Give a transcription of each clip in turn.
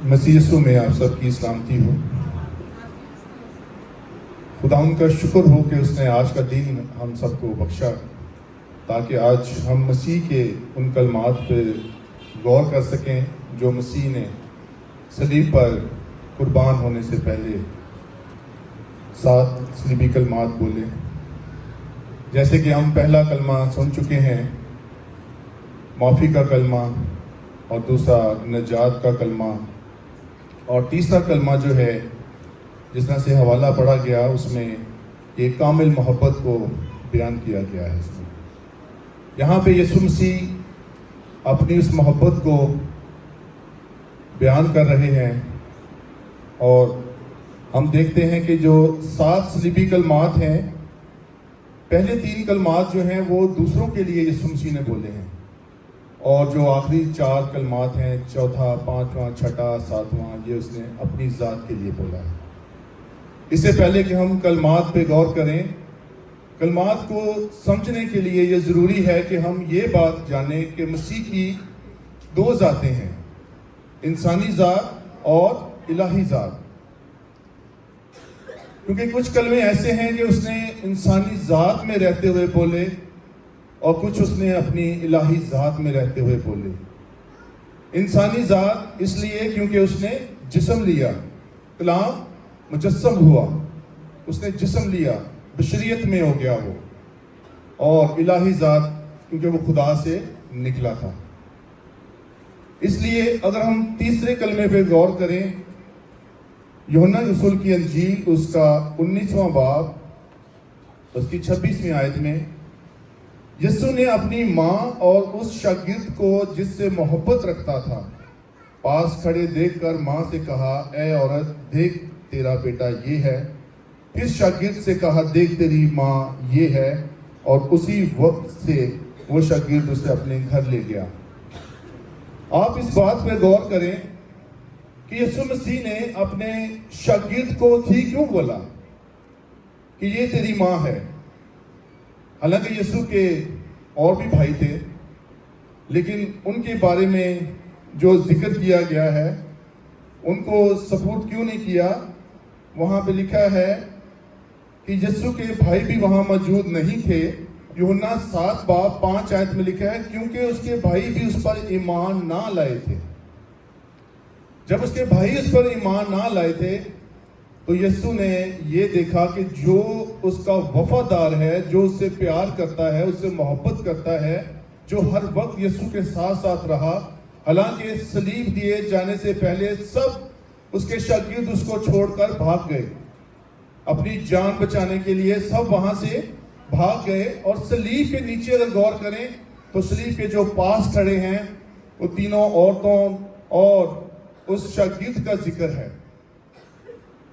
مسیح یسوع میں آپ سب کی سلامتی ہو۔ خدا ان کا شکر ہو کہ اس نے آج کا دن ہم سب کو بخشا تاکہ آج ہم مسیح کے ان کلمات پہ غور کر سکیں جو مسیح نے صلیب پر قربان ہونے سے پہلے 7 صلیبی کلمات بولے۔ جیسے کہ ہم پہلا کلمہ سن چکے ہیں، معافی کا کلمہ، اور دوسرا نجات کا کلمہ، اور تیسرا کلمہ جو ہے جس طرح سے حوالہ پڑھا گیا اس میں ایک کامل محبت کو بیان کیا گیا ہے۔ اس میں یہاں پہ یسوع مسیح اپنی اس محبت کو بیان کر رہے ہیں، اور ہم دیکھتے ہیں کہ جو 7 صلیبی کلمات ہیں، پہلے 3 کلمات جو ہیں وہ دوسروں کے لیے یسوع مسیح نے بولے ہیں، اور جو آخری 4 کلمات ہیں، چوتھا، 5واں، چھٹا، 7واں، یہ اس نے اپنی ذات کے لیے بولا ہے۔ اس سے پہلے کہ ہم کلمات پہ غور کریں، کلمات کو سمجھنے کے لیے یہ ضروری ہے کہ ہم یہ بات جانیں کہ مسیح کی 2 ذاتیں ہیں، انسانی ذات اور الہی ذات۔ کیونکہ کچھ کلمے ایسے ہیں کہ اس نے انسانی ذات میں رہتے ہوئے بولے، اور کچھ اس نے اپنی الہی ذات میں رہتے ہوئے بولے۔ انسانی ذات اس لیے کیونکہ اس نے جسم لیا، کلام مجسم ہوا، اس نے جسم لیا، بشریت میں ہو گیا وہ، اور الہی ذات کیونکہ وہ خدا سے نکلا تھا۔ اس لیے اگر ہم تیسرے کلمے پہ غور کریں، یوحنا رسول کی انجیل اس کا 19واں باب اس کی 26ویں آیت میں یسوع نے اپنی ماں اور اس شاگرد کو جس سے محبت رکھتا تھا پاس کھڑے دیکھ کر ماں سے کہا، اے عورت، دیکھ تیرا بیٹا یہ ہے۔ پھر شاگرد سے کہا، دیکھ تیری ماں یہ ہے، اور اسی وقت سے وہ شاگرد اسے اپنے گھر لے گیا۔ آپ اس بات پہ غور کریں کہ یسوع مسیح نے اپنے شاگرد کو کیوں بولا کہ یہ تیری ماں ہے؟ حالانکہ یسوع کے اور بھی بھائی تھے، لیکن ان کے بارے میں جو ذکر کیا گیا ہے ان کو سپورٹ کیوں نہیں کیا؟ وہاں پہ لکھا ہے کہ یسوع کے بھائی بھی وہاں موجود نہیں تھے۔ یوحنا 7 باب 5 آیت میں لکھا ہے، کیونکہ اس کے بھائی بھی اس پر ایمان نہ لائے تھے۔ جب اس کے بھائی اس پر ایمان نہ لائے تھے تو یسوع نے یہ دیکھا کہ جو اس کا وفادار ہے، جو اس سے پیار کرتا ہے، اس سے محبت کرتا ہے، جو ہر وقت یسوع کے ساتھ ساتھ رہا، حالانکہ صلیب دیے جانے سے پہلے سب اس کے شاگرد اس کو چھوڑ کر بھاگ گئے، اپنی جان بچانے کے لیے سب وہاں سے بھاگ گئے۔ اور صلیب کے نیچے اگر غور کریں تو صلیب کے جو پاس کھڑے ہیں وہ تینوں عورتوں اور اس شاگرد کا ذکر ہے۔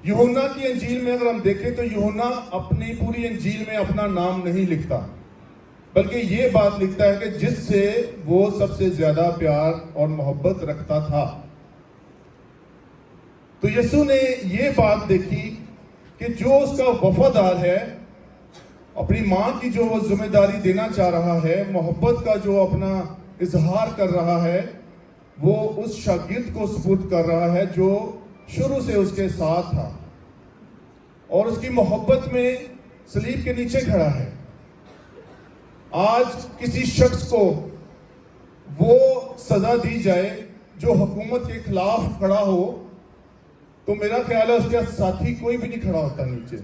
یوحنا کی انجیل میں اگر ہم دیکھیں تو یوحنا اپنی پوری انجیل میں اپنا نام نہیں لکھتا، بلکہ یہ بات لکھتا ہے کہ جس سے وہ سب سے زیادہ پیار اور محبت رکھتا تھا۔ تو یسوع نے یہ بات دیکھی کہ جو اس کا وفادار ہے، اپنی ماں کی جو وہ ذمہ داری دینا چاہ رہا ہے، محبت کا جو اپنا اظہار کر رہا ہے، وہ اس شاگرد کو سپرد کر رہا ہے جو شروع سے اس کے ساتھ تھا اور اس کی محبت میں صلیب کے نیچے کھڑا ہے۔ آج کسی شخص کو وہ سزا دی جائے جو حکومت کے خلاف کھڑا ہو تو میرا خیال ہے اس کے ساتھی کوئی بھی نہیں کھڑا ہوتا نیچے۔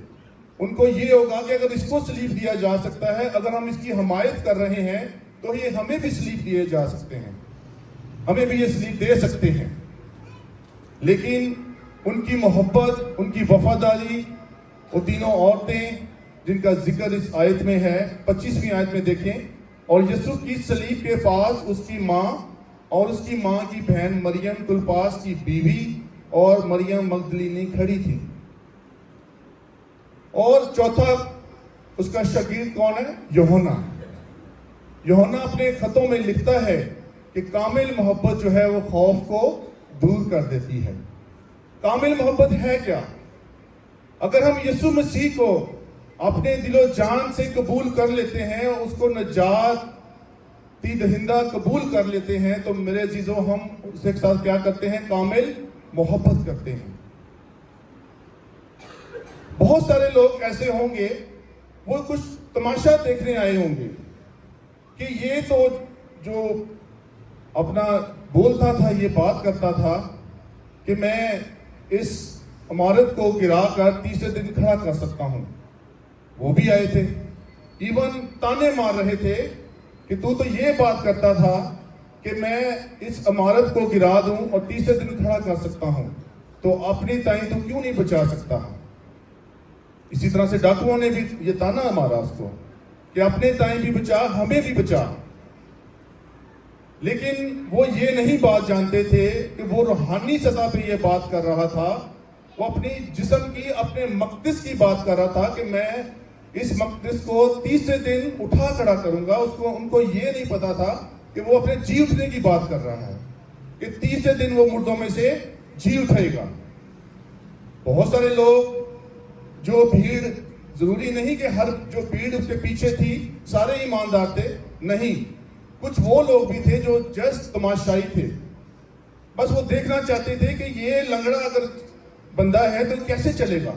ان کو یہ ہوگا کہ اگر اس کو صلیب دیا جا سکتا ہے، اگر ہم اس کی حمایت کر رہے ہیں تو یہ ہمیں بھی صلیب دیے جا سکتے ہیں، ہمیں بھی یہ صلیب دے سکتے ہیں۔ لیکن ان کی محبت، ان کی وفاداری، وہ تینوں عورتیں جن کا ذکر اس آیت میں ہے، 25ویں آیت میں دیکھیں، اور یسوع کی صلیب کے پاس اس کی ماں اور اس کی ماں کی بہن مریم کلپاس کی بیوی اور مریم مگدلینی کھڑی تھی۔ اور چوتھا اس کا شاگرد کون ہے؟ یوحنا۔ یوحنا اپنے خطوں میں لکھتا ہے کہ کامل محبت جو ہے وہ خوف کو دور کر دیتی ہے۔ کامل محبت ہے کیا؟ اگر ہم یسوع مسیح کو اپنے دل و جان سے قبول کر لیتے ہیں، اس کو نجات دہندہ قبول کر لیتے ہیں، تو میرے عزیزوں ہم اس کے ساتھ کیا کرتے ہیں؟ کامل محبت کرتے ہیں. بہت سارے لوگ ایسے ہوں گے وہ کچھ تماشا دیکھنے آئے ہوں گے کہ یہ تو جو اپنا بولتا تھا، یہ بات کرتا تھا کہ میں اس عمارت کو گرا کر تیسرے دن کھڑا کر سکتا ہوں. وہ بھی آئے تھے، ایون تانے مار رہے تھے کہ تو یہ بات کرتا تھا کہ میں اس عمارت کو گرا دوں اور تیسرے دن کھڑا کر سکتا ہوں، تو اپنی تائیں تو کیوں نہیں بچا سکتا. اسی طرح سے ڈاکوؤں نے بھی یہ تانا مارا اس کو کہ اپنے تائیں بھی بچا، ہمیں بھی بچا. لیکن وہ یہ نہیں بات جانتے تھے کہ وہ روحانی سطح پہ یہ بات کر رہا تھا. وہ اپنی جسم کی، اپنے مقدس کی بات کر رہا تھا کہ میں اس مقدس کو تیسرے دن اٹھا کھڑا کروں گا. ان کو یہ نہیں پتا تھا کہ وہ اپنے جی اٹھنے کی بات کر رہا ہے، کہ تیسرے دن وہ مردوں میں سے جی اٹھے گا. بہت سارے لوگ، جو بھیڑ، ضروری نہیں کہ ہر جو بھیڑ اس کے پیچھے تھی سارے ایماندار تھے، نہیں، کچھ وہ لوگ بھی تھے جو جسٹ تماشائی تھے. بس وہ دیکھنا چاہتے تھے کہ یہ لنگڑا اگر بندہ ہے تو کیسے چلے گا،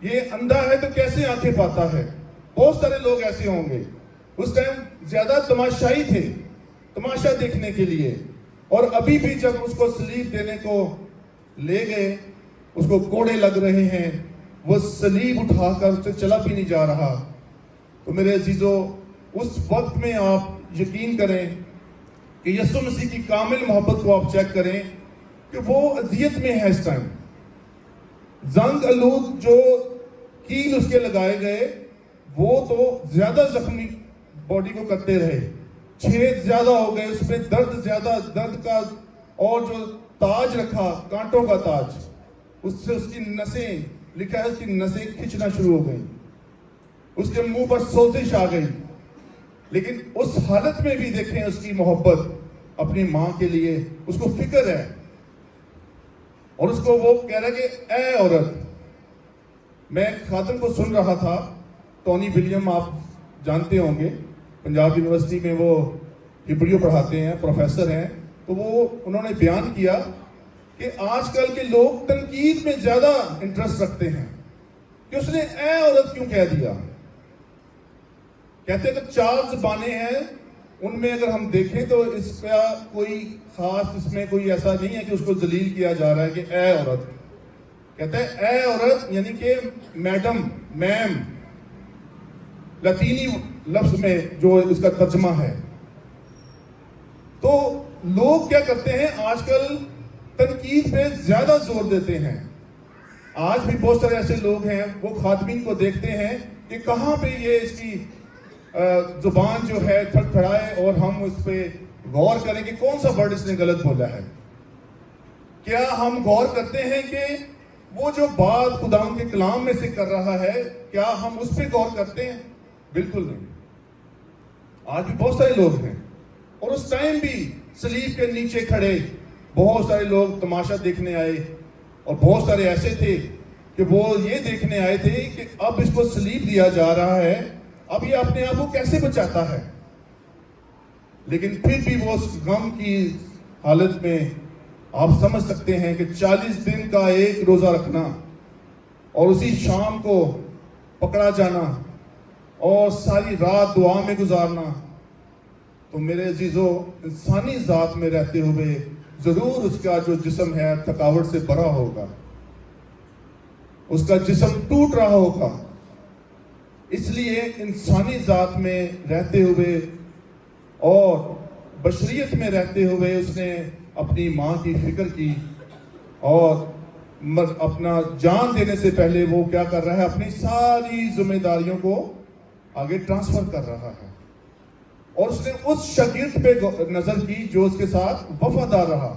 یہ اندھا ہے تو کیسے آنکھیں پاتا ہے. بہت سارے لوگ ایسے ہوں گے. اس ٹائم زیادہ تماشائی تھے، تماشا دیکھنے کے لیے. اور ابھی بھی جب اس کو صلیب دینے کو لے گئے، اس کو کوڑے لگ رہے ہیں، وہ صلیب اٹھا کر اس سے چلا بھی نہیں جا رہا. تو میرے عزیزو، اس وقت میں آپ یقین کریں کہ یسوع مسیح کی کامل محبت کو آپ چیک کریں کہ وہ اذیت میں ہے اس ٹائم. زنگ آلود جو کیل اس کے لگائے گئے وہ تو زیادہ زخمی باڈی کو کرتے رہے، چھید زیادہ ہو گئے، اس میں درد زیادہ، درد کا، اور جو تاج رکھا، کانٹوں کا تاج، اس سے اس کی نسیں، لکھا ہے اس کی نسیں کھچنا شروع ہو گئی، اس کے منہ پر سوزش آ گئی. لیکن اس حالت میں بھی دیکھیں اس کی محبت اپنی ماں کے لیے، اس کو فکر ہے. اور اس کو وہ کہہ رہا ہے کہ اے عورت. میں خاتم کو سن رہا تھا، ٹونی ولیم آپ جانتے ہوں گے، پنجاب یونیورسٹی میں وہ ہبریو پڑھاتے ہیں، پروفیسر ہیں. تو انہوں نے بیان کیا کہ آج کل کے لوگ تنقید میں زیادہ انٹرسٹ رکھتے ہیں کہ اس نے اے عورت کیوں کہہ دیا. کہتے ہیں کہ 4 زبانیں ہیں، ان میں اگر ہم دیکھیں تو اس کا کوئی خاص، اس میں کوئی ایسا نہیں ہے کہ اس کو ذلیل کیا جا رہا ہے کہ اے عورت. کہتے ہیں اے عورت یعنی کہ میڈم، میم، لاطینی لفظ میں جو اس کا ترجمہ ہے. تو لوگ کیا کرتے ہیں آج کل، تنقید پہ زیادہ زور دیتے ہیں. آج بھی بہت سارے ایسے لوگ ہیں، وہ خادمین کو دیکھتے ہیں کہ کہاں پہ یہ اس کی زبان جو ہے تھڑپڑائے اور ہم اس پہ غور کریں کہ کون سا ورڈ اس نے غلط بولا ہے. کیا ہم غور کرتے ہیں کہ وہ جو بات خدا کے کلام میں سے کر رہا ہے، کیا ہم اس پہ غور کرتے ہیں؟ بالکل نہیں. آج بھی بہت سارے لوگ ہیں، اور اس ٹائم بھی صلیب کے نیچے کھڑے بہت سارے لوگ تماشا دیکھنے آئے. اور بہت سارے ایسے تھے کہ وہ یہ دیکھنے آئے تھے کہ اب اس کو صلیب دیا جا رہا ہے، اب یہ اپنے آپ کو کیسے بچاتا ہے. لیکن پھر بھی وہ اس غم کی حالت میں آپ سمجھ سکتے ہیں کہ 40 دن کا ایک روزہ رکھنا اور اسی شام کو پکڑا جانا اور ساری رات دعا میں گزارنا. تو میرے عزیزو، انسانی ذات میں رہتے ہوئے ضرور اس کا جو جسم ہے تھکاوٹ سے بھرا ہوگا، اس کا جسم ٹوٹ رہا ہوگا. اس لیے انسانی ذات میں رہتے ہوئے اور بشریت میں رہتے ہوئے اس نے اپنی ماں کی فکر کی، اور اپنا جان دینے سے پہلے وہ کیا کر رہا ہے، اپنی ساری ذمہ داریوں کو آگے ٹرانسفر کر رہا ہے. اور اس نے اس شاگرد پہ نظر کی جو اس کے ساتھ وفادار رہا.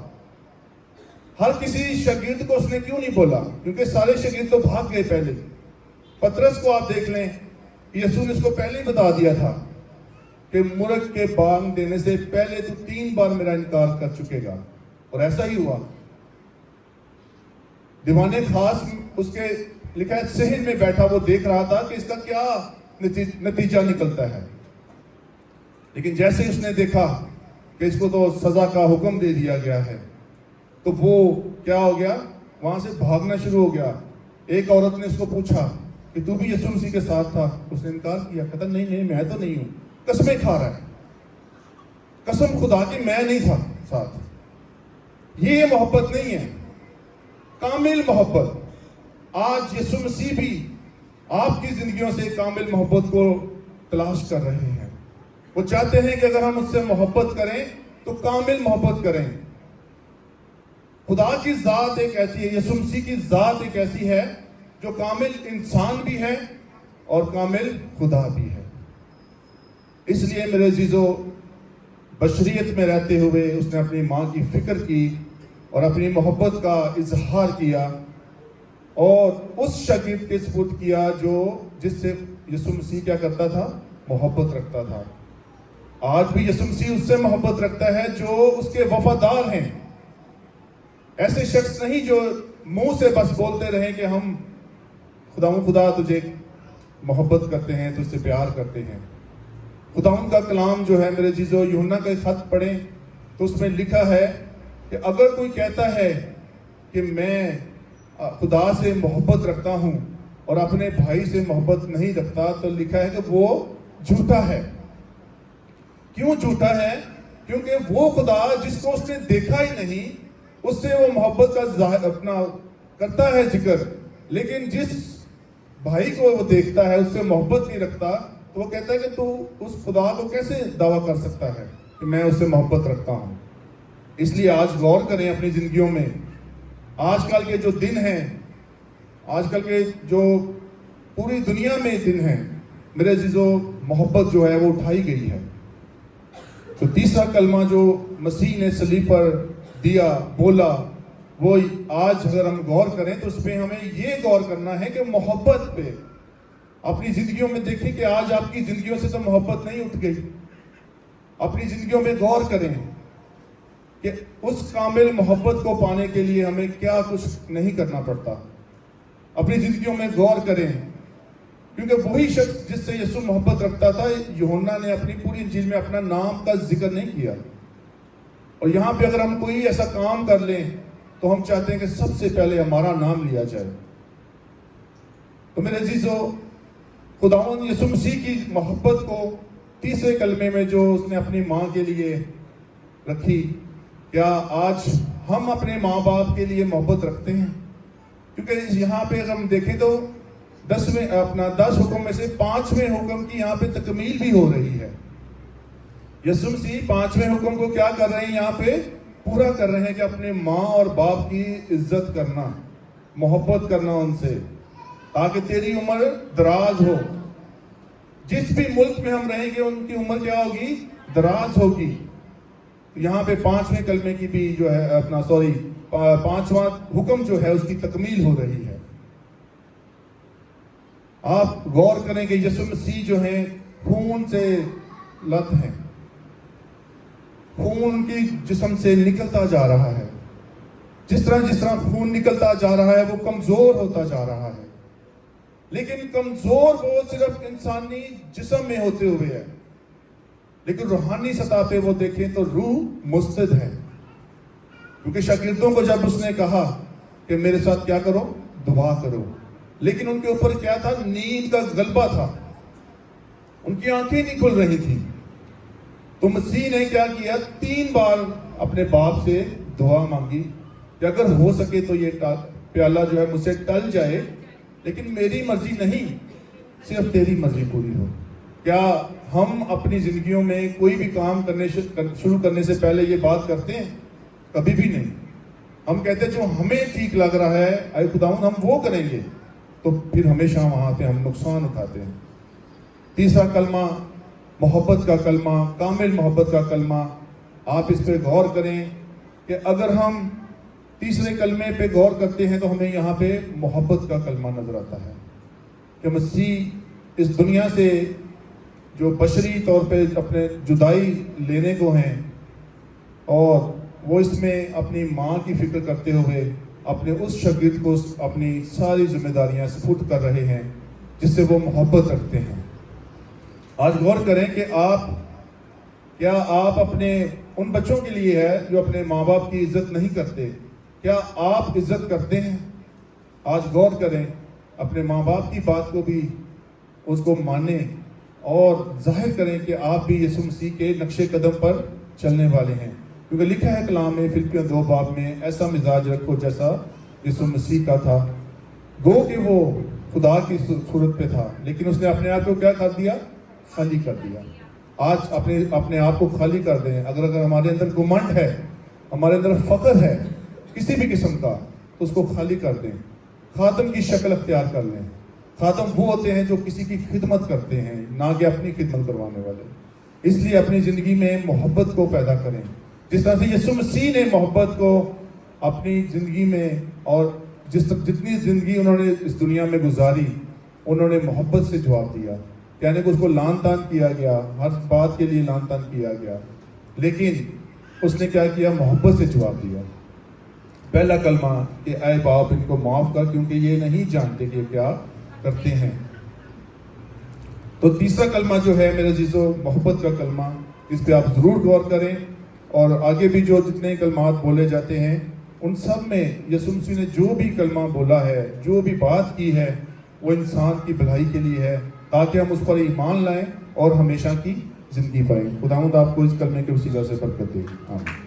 ہر کسی شاگرد کو اس نے کیوں نہیں بولا؟ کیونکہ سارے شاگرد تو بھاگ گئے. پہلے پطرس کو آپ دیکھ لیں، یسوع نے اس کو پہلے ہی بتا دیا تھا کہ مرغ کے بانگ دینے سے پہلے تو 3 بار میرا انکار کر چکے گا. اور ایسا ہی ہوا. دیوان خاص اس کے لکھا ہے صحن میں بیٹھا وہ دیکھ رہا تھا کہ اس کا کیا نتیجہ نکلتا ہے. لیکن جیسے اس نے دیکھا کہ اس کو تو سزا کا حکم دے دیا گیا ہے، تو وہ کیا ہو گیا, وہاں سے بھاگنا شروع ہو گیا. ایک عورت نے اس کو پوچھا کہ تو بھی یسوع مسیح کے ساتھ تھا؟ اس نے انکار کیا, کہتا نہیں میں تو نہیں ہوں. قسمیں کھا رہا ہے, قسم خدا کی میں نہیں تھا ساتھ. یہ محبت نہیں ہے, کامل محبت. آج یسوع مسیح بھی آپ کی زندگیوں سے کامل محبت کو تلاش کر رہے ہیں. وہ چاہتے ہیں کہ اگر ہم اس سے محبت کریں تو کامل محبت کریں. خدا کی ذات ایک ایسی ہے, یسوع مسیح کی ذات ایک ایسی ہے جو کامل انسان بھی ہے اور کامل خدا بھی ہے. اس لیے میرے عزیزو, بشریت میں رہتے ہوئے اس نے اپنی ماں کی فکر کی اور اپنی محبت کا اظہار کیا اور اس شاگرد کے سپرد کیا جس سے یسوع مسیح کیا کرتا تھا, محبت رکھتا تھا. آج بھی یسوع مسیح اس سے محبت رکھتا ہے جو اس کے وفادار ہیں. ایسے شخص نہیں جو منہ سے بس بولتے رہیں کہ ہم خدا تجھے محبت کرتے ہیں, تجھ سے پیار کرتے ہیں. خداوند کا کلام جو ہے میرے عزیزو, یوحنا کا خط پڑھیں تو اس میں لکھا ہے کہ اگر کوئی کہتا ہے کہ میں خدا سے محبت رکھتا ہوں اور اپنے بھائی سے محبت نہیں رکھتا, تو لکھا ہے کہ وہ جھوٹا ہے. کیوں جھوٹا ہے؟ کیونکہ وہ خدا جس کو اس نے دیکھا ہی نہیں, اس سے وہ محبت کا اپنا کرتا ہے ذکر, لیکن جس بھائی کو وہ دیکھتا ہے اس سے محبت نہیں رکھتا, تو وہ کہتا ہے کہ تو اس خدا کو کیسے دعویٰ کر سکتا ہے کہ میں اس سے محبت رکھتا ہوں. اس لیے آج غور کریں اپنی زندگیوں میں. آج کل کے جو دن ہیں, آج کل کے جو پوری دنیا میں دن ہیں, میرے عزیزو, محبت جو ہے وہ اٹھائی گئی ہے. تو تیسرا کلمہ جو مسیح نے صلیب پر دیا, بولا, وہ آج اگر ہم غور کریں تو اس پہ ہمیں یہ غور کرنا ہے کہ محبت پہ اپنی زندگیوں میں دیکھیں کہ آج آپ کی زندگیوں سے تو محبت نہیں اٹھ گئی. اپنی زندگیوں میں غور کریں کہ اس کامل محبت کو پانے کے لیے ہمیں کیا کچھ نہیں کرنا پڑتا. اپنی زندگیوں میں غور کریں, کیونکہ وہی شخص جس سے یسوع محبت رکھتا تھا, یوحنا نے اپنی پوری انجیل میں اپنا نام کا ذکر نہیں کیا. اور یہاں پہ اگر ہم کوئی ایسا کام کر لیں تو ہم چاہتے ہیں کہ سب سے پہلے ہمارا نام لیا جائے. تو میرے عزیزو, خداوند یسوع مسیح کی محبت کو تیسرے کلمے میں جو اس نے اپنی ماں کے لیے رکھی, کیا آج ہم اپنے ماں باپ کے لیے محبت رکھتے ہیں؟ کیونکہ یہاں پہ اگر ہم دیکھیں تو 10 حکم میں سے 5ویں حکم کی یہاں پہ تکمیل بھی ہو رہی ہے. یسوع مسیح 5ویں حکم کو کیا کر رہے ہیں, یہاں پہ پورا کر رہے ہیں کہ اپنے ماں اور باپ کی عزت کرنا, محبت کرنا ان سے, تاکہ تیری عمر دراز ہو. جس بھی ملک میں ہم رہیں گے ان کی عمر کیا ہوگی, دراز ہوگی. یہاں پہ 5ویں کلمے کی بھی جو ہے 5واں حکم جو ہے اس کی تکمیل ہو رہی ہے. آپ غور کریں کہ یسوع مسیح جو ہیں خون سے لت ہیں, خون ان کی جسم سے نکلتا جا رہا ہے. جس طرح خون نکلتا جا رہا ہے وہ کمزور ہوتا جا رہا ہے, لیکن کمزور وہ صرف انسانی جسم میں ہوتے ہوئے ہے, لیکن روحانی سطح پہ وہ دیکھیں تو روح مستعد ہے. کیونکہ شاگردوں کو جب اس نے کہا کہ میرے ساتھ کیا کرو, دعا کرو, لیکن ان کے اوپر کیا تھا, نیند کا غلبہ تھا, ان کی آنکھیں نہیں کھل رہی تھی. تو مسیح نے کیا کیا, 3 بار اپنے باپ سے دعا مانگی کہ اگر ہو سکے تو یہ پیالہ جو ہے مجھ سے ٹل جائے, لیکن میری مرضی نہیں, صرف تیری مرضی پوری ہو. کیا ہم اپنی زندگیوں میں کوئی بھی کام شروع کرنے سے پہلے یہ بات کرتے ہیں؟ کبھی بھی نہیں. ہم کہتے ہیں جو ہمیں ٹھیک لگ رہا ہے اے خداوند ہم وہ کریں گے, تو پھر ہمیشہ وہاں پہ ہم نقصان اٹھاتے ہیں. تیسرا کلمہ محبت کا کلمہ, کامل محبت کا کلمہ. آپ اس پہ غور کریں کہ اگر ہم تیسرے کلمے پہ غور کرتے ہیں تو ہمیں یہاں پہ محبت کا کلمہ نظر آتا ہے کہ مسیح اس دنیا سے جو بشری طور پہ اپنے جدائی لینے کو ہیں, اور وہ اس میں اپنی ماں کی فکر کرتے ہوئے اپنے اس شاگرد کو اپنی ساری ذمہ داریاں سپرد کر رہے ہیں جس سے وہ محبت رکھتے ہیں. آج غور کریں کہ آپ اپنے ان بچوں کے لیے ہے جو اپنے ماں باپ کی عزت نہیں کرتے, کیا آپ عزت کرتے ہیں؟ آج غور کریں، اپنے ماں باپ کی بات کو بھی اس کو مانیں اور ظاہر کریں کہ آپ بھی یسوع مسیح کے نقش قدم پر چلنے والے ہیں، کیونکہ لکھا ہے کلام میں فلپیوں 2 باب میں ایسا مزاج رکھو جیسا یسوع مسیح کا تھا۔ گو کہ وہ خدا کی صورت پہ تھا، لیکن اس نے اپنے آپ کو کیا کر دیا؟ خالی کر دیا۔ آج اپنے آپ کو خالی کر دیں۔ اگر ہمارے اندر گمنڈ ہے، ہمارے اندر فخر ہے کسی بھی قسم کا، تو اس کو خالی کر دیں، خادم کی شکل اختیار کر لیں۔ خادم وہ ہوتے ہیں جو کسی کی خدمت کرتے ہیں، نہ کہ اپنی خدمت کروانے والے۔ اس لیے اپنی زندگی میں محبت کو پیدا کریں، جس طرح سے یسوع مسیح نے محبت کو اپنی زندگی میں، اور جتنی زندگی انہوں نے اس دنیا میں گزاری، انہوں نے محبت سے جواب دیا۔ کہنے کو اس کو لان تان کیا گیا، ہر بات کے لیے لان تان کیا گیا، لیکن اس نے کیا کیا؟ محبت سے جواب دیا۔ پہلا کلمہ کہ اے باپ ان کو معاف کر، کیونکہ یہ نہیں جانتے کہ کیا کرتے ہیں۔ تو تیسرا کلمہ جو ہے میرے عزیزو، محبت کا کلمہ، اس پہ آپ ضرور غور کریں، اور آگے بھی جو جتنے کلمات بولے جاتے ہیں ان سب میں یسوع مسیح نے جو بھی کلمہ بولا ہے، جو بھی بات کی ہے، وہ انسان کی بھلائی کے لیے ہے، تاکہ ہم اس پر ایمان لائیں اور ہمیشہ کی زندگی پائیں۔ خداوند آپ کو اس کلمے کے وسیلہ سے برکت دے۔ آمین۔